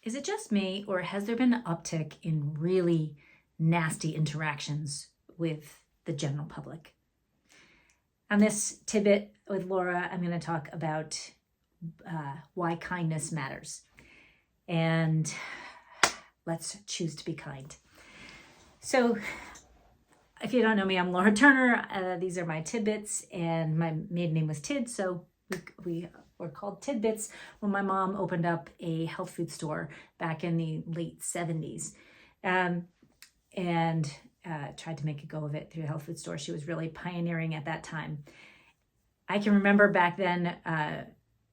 Is it just me, or has there been an uptick in really nasty interactions with the general public? On this tidbit with Laura, I'm going to talk about why kindness matters. And let's choose to be kind. So, if you don't know me, I'm Laura Turner. These are my tidbits, and my maiden name was Tid, so we were called Tidbits when my mom opened up a health food store back in the late 70s, and tried to make a go of it through a health food store. She was really pioneering at that time. I can remember back then,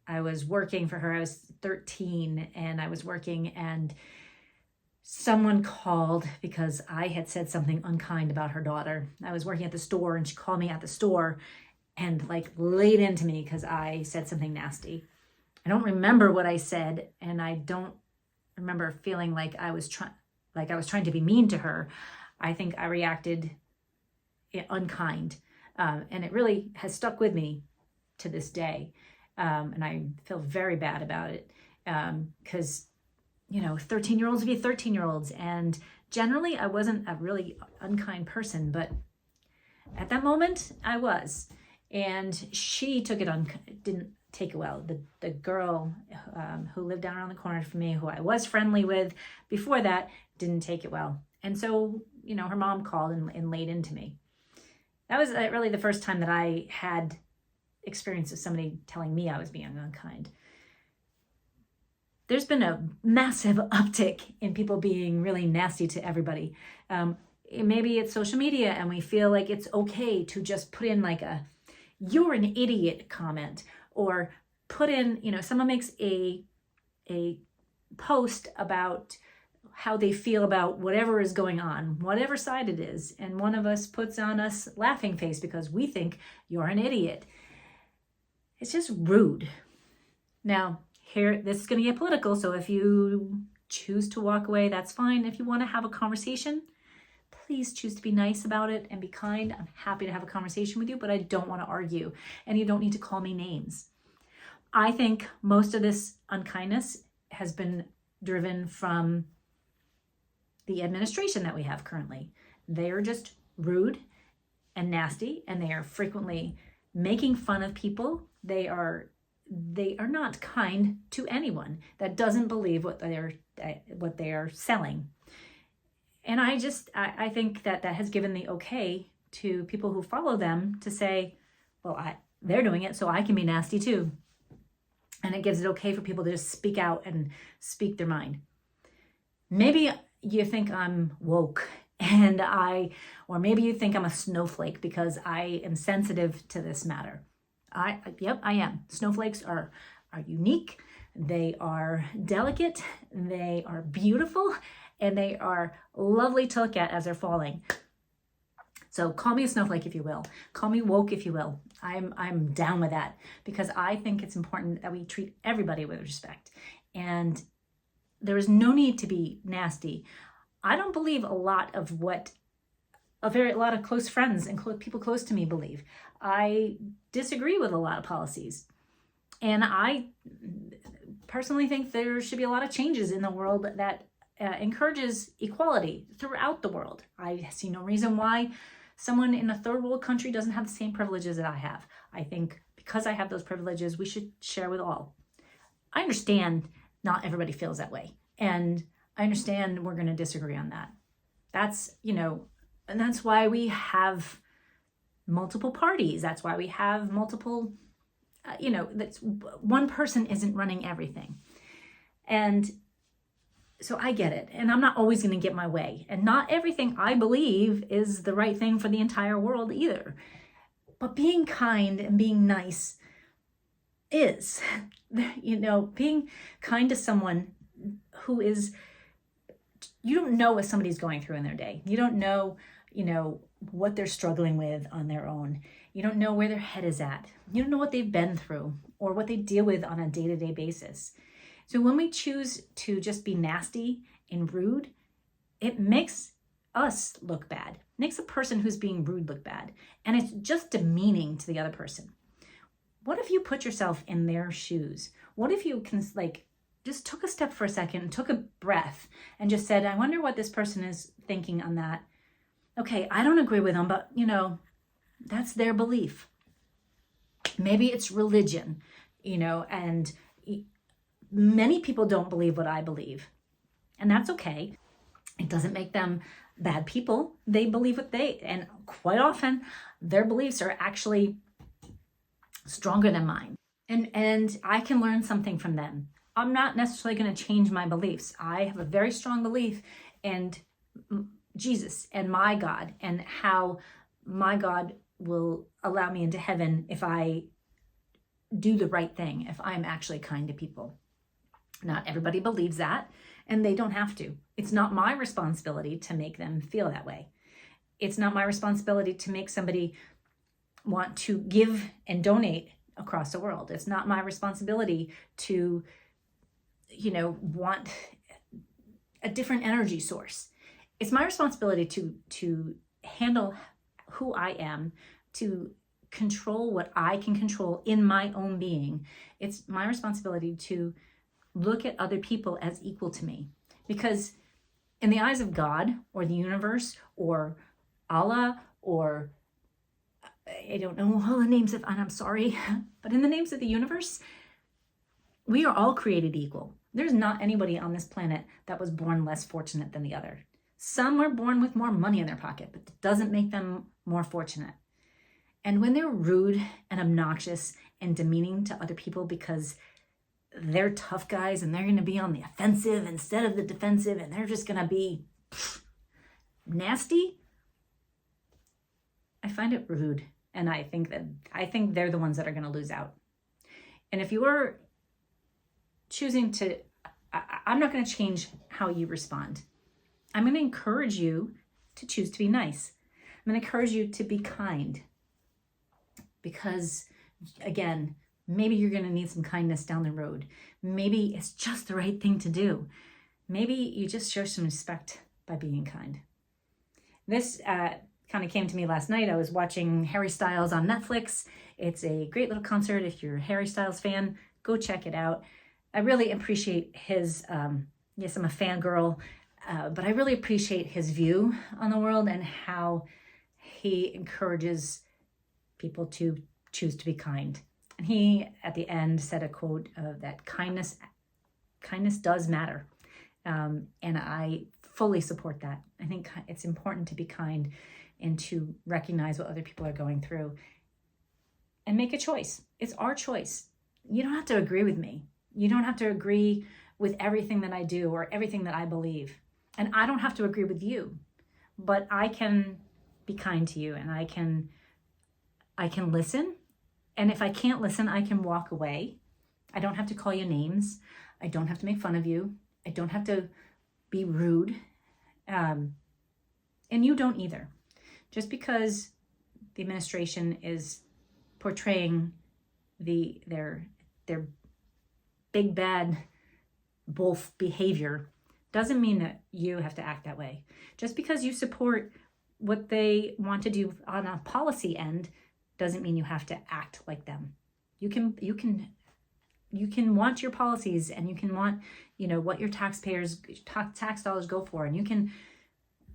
I was working for her. I was 13 and I was working, and someone called because I had said something unkind about her daughter. I was working at the store and she called me at the store and like laid into me because I said something nasty. I don't remember what I said, and I don't remember feeling like I was trying to be mean to her. I think I reacted unkind, and it really has stuck with me to this day. And I feel very bad about it because 13-year-olds be 13-year-olds, and generally I wasn't a really unkind person, but at that moment I was, and she took it didn't take it well. The girl who lived down around the corner from me, who I was friendly with before that, didn't take it well, and so her mom called and laid into me. That was really the first time that I had experience of somebody telling me I was being unkind. There's been a massive uptick in people being really nasty to everybody. Maybe it's social media and we feel like it's okay to just put in like "you're an idiot" comment, or put in, someone makes a post about how they feel about whatever is going on, whatever side it is, and one of us puts on us laughing face because we think you're an idiot. It's just rude. Now, here, this is going to get political, so if you choose to walk away, that's fine. If you want to have a conversation, please choose to be nice about it and be kind. I'm happy to have a conversation with you, but I don't want to argue, and you don't need to call me names. I think most of this unkindness has been driven from the administration that we have currently. They are just rude and nasty, and they are frequently making fun of people. They are not kind to anyone that doesn't believe what they are selling. And I think that has given the okay to people who follow them to say, well, they're doing it, so I can be nasty too. And it gives it okay for people to just speak out and speak their mind. Maybe you think I'm woke, or maybe you think I'm a snowflake because I am sensitive to this matter. Yep, I am. Snowflakes are unique. They are delicate. They are beautiful, and they are lovely to look at as they're falling. So call me a snowflake if you will. Call me woke if you will. I'm down with that because I think it's important that we treat everybody with respect, and there is no need to be nasty. I don't believe a lot of what a lot of close friends and people close to me believe. I disagree with a lot of policies. And I personally think there should be a lot of changes in the world that encourages equality throughout the world. I see no reason why someone in a third world country doesn't have the same privileges that I have. I think because I have those privileges, we should share with all. I understand not everybody feels that way. And I understand we're going to disagree on that. That's, and that's why we have multiple parties. That's why we have multiple, that's one person isn't running everything. And so I get it. And I'm not always going to get my way. And not everything I believe is the right thing for the entire world either. But being kind and being nice is, being kind to someone who is, you don't know what somebody's going through in their day. You don't know, what they're struggling with on their own. You don't know where their head is at. You don't know what they've been through or what they deal with on a day-to-day basis. So when we choose to just be nasty and rude, it makes us look bad. It makes the person who's being rude look bad. And it's just demeaning to the other person. What if you put yourself in their shoes? What if you can just took a step for a second and took a breath and just said, I wonder what this person is thinking on that. Okay, I don't agree with them, but that's their belief. Maybe it's religion, and many people don't believe what I believe. And that's okay. It doesn't make them bad people. They believe and quite often their beliefs are actually stronger than mine. And I can learn something from them. I'm not necessarily going to change my beliefs. I have a very strong belief in Jesus and my God, and how my God will allow me into heaven if I do the right thing, if I'm actually kind to people. Not everybody believes that, and they don't have to. It's not my responsibility to make them feel that way. It's not my responsibility to make somebody want to give and donate across the world. It's not my responsibility to, want a different energy source. It's my responsibility to handle who I am, to control what I can control in my own being. It's my responsibility to look at other people as equal to me. Because in the eyes of God or the universe or Allah, or I don't know all the names and I'm sorry, but in the names of the universe, we are all created equal. There's not anybody on this planet that was born less fortunate than the other. Some were born with more money in their pocket, but it doesn't make them more fortunate. And when they're rude and obnoxious and demeaning to other people because they're tough guys and they're going to be on the offensive instead of the defensive, and they're just going to be nasty, I find it rude. And I think they're the ones that are going to lose out. And if you are choosing to, I'm not going to change how you respond. I'm going to encourage you to choose to be nice. I'm going to encourage you to be kind. Because, again, maybe you're going to need some kindness down the road. Maybe it's just the right thing to do. Maybe you just show some respect by being kind. This kind of came to me last night. I was watching Harry Styles on Netflix. It's a great little concert. If you're a Harry Styles fan, go check it out. I really appreciate his, yes, I'm a fangirl, but I really appreciate his view on the world and how he encourages people to choose to be kind. And he, at the end, said a quote that kindness does matter. And I fully support that. I think it's important to be kind and to recognize what other people are going through and make a choice. It's our choice. You don't have to agree with me. You don't have to agree with everything that I do or everything that I believe. And I don't have to agree with you, but I can be kind to you, and I can listen. And if I can't listen, I can walk away. I don't have to call you names. I don't have to make fun of you. I don't have to be rude. And you don't either. Just because the administration is portraying their big bad wolf behavior doesn't mean that you have to act that way. Just because you support what they want to do on a policy end doesn't mean you have to act like them. You can want your policies, and you can want, what your tax dollars go for, and you can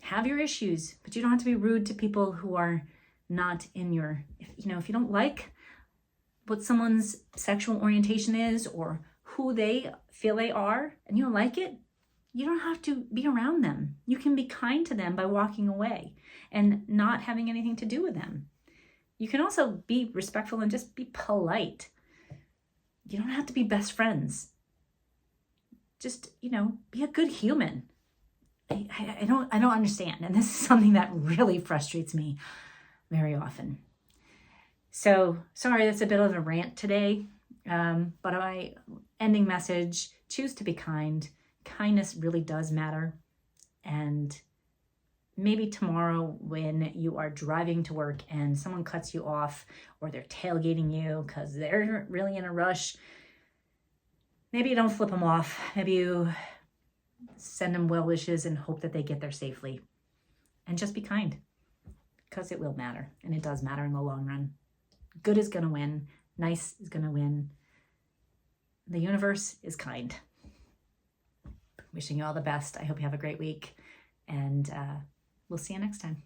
have your issues, but you don't have to be rude to people who are not in your, if you don't like what someone's sexual orientation is or who they feel they are, and you don't like it, you don't have to be around them. You can be kind to them by walking away and not having anything to do with them. You can also be respectful and just be polite. You don't have to be best friends. Just, be a good human. I don't understand. And this is something that really frustrates me very often. So, sorry, that's a bit of a rant today. But my ending message, choose to be kind. Kindness really does matter. And maybe tomorrow when you are driving to work and someone cuts you off, or they're tailgating you because they're really in a rush, maybe you don't flip them off. Maybe you send them well wishes and hope that they get there safely. And just be kind, because it will matter. And it does matter in the long run. Good is going to win. Nice is going to win. The universe is kind. Wishing you all the best. I hope you have a great week, and we'll see you next time.